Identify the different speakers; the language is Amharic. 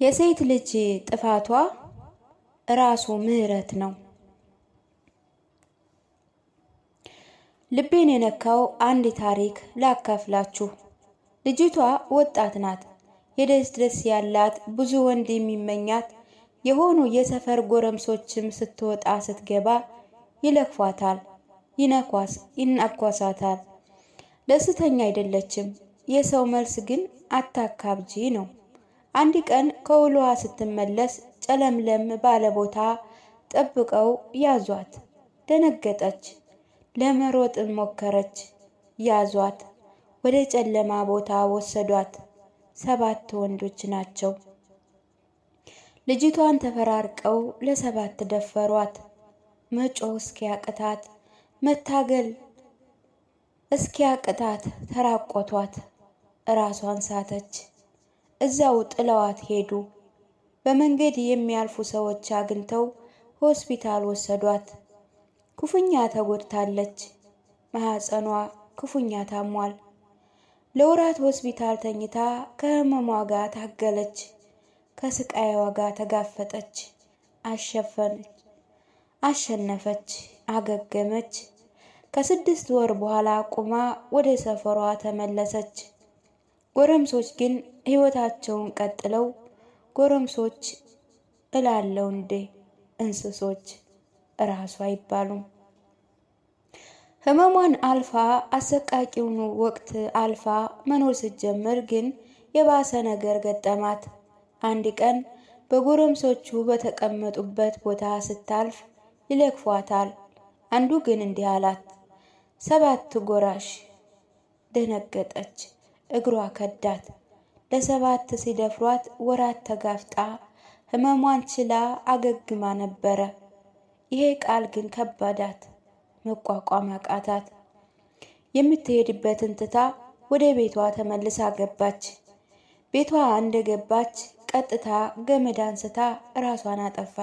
Speaker 1: የሴት ልጅ ጥፋቷ ራሱ ምህረት ነው። ልቤን የነካው አንድ ታሪክ ላካፍላችሁ። ልጅቷ ወጣት ናት። የደስ ያላት ብዙ ወንድ የሚመኛት የሆኑ የሰፈር ጎረምሶችም ስትወጣ ስትገባ ይለክፏታል፣ ይነኳሳታል። ደስተኛ አይደለችም። የሰው መልስ ግን አታካብጂ ነው። አንድ ቀን ከውሏ ስትመለስ ጨለምለም ባለ ቦታ ጠብቀው ያዟት። ደነገጠች። ለመሮጥ ሞከረች። ያዟት። ወደ ጨለማ ቦታ ወሰዷት። 7 ወንዶች ናቸው። ልጅቷን ተፈራርቀው ለ7 ደፈሯት። መጮህ እስኪያቅታት፣ መታገል እስኪያቅታት ተራቆቷት። ራሷን ሳተች። እዛው ጥለዋት ሄዱ። በመንገድ የሚያልፉ ሰዎች አግኝተው ሆስፒታል ወሰዷት። ክፉኛ ተጎድታለች። ማህፀኗ ክፉኛ ታሟል። ለወራት ሆስፒታል ተኝታ ከህመሟ ጋር ታገለች። ከስቃይዋ ጋር ተጋፈጠች። አሸነፈች። አገገመች። ከ6 ወር በኋላ ቁማ ወደ ሰፈሯ ተመለሰች። ጎረምሶች ግን ህይወታቸውን ቀጥለው ጎረምሶች እላለው እንዴ እንስሶች ራሱ አይባሉም። ህመሟን አልፋ አሰቃቂውን ወቅት አልፋ መኖር ስትጀምር ግን የባሰ ነገር ገጠማት። አንድ ቀን በጎረምሶቹ በተቀመጡበት ቦታ ስታልፍ ይለክፏታል። አንዱ ግን እንዲህ አላት፣ 7 ጎራሽ። ደነገጠች። እግሯ ከዳት። ለ7 ሲደፍሯት ወራት ተጋፍጣ ህመሟን ችላ አገግማ ነበረ። ይሄ ቃል ግን ከበዳት፣ መቋቋም አቃታት። የምትሄድበትን ትታ ወደ ቤቷ ተመልሳ ገባች። ቤቷ እንደገባች ቀጥታ ገመድ አንስታ ራሷን አጠፋች።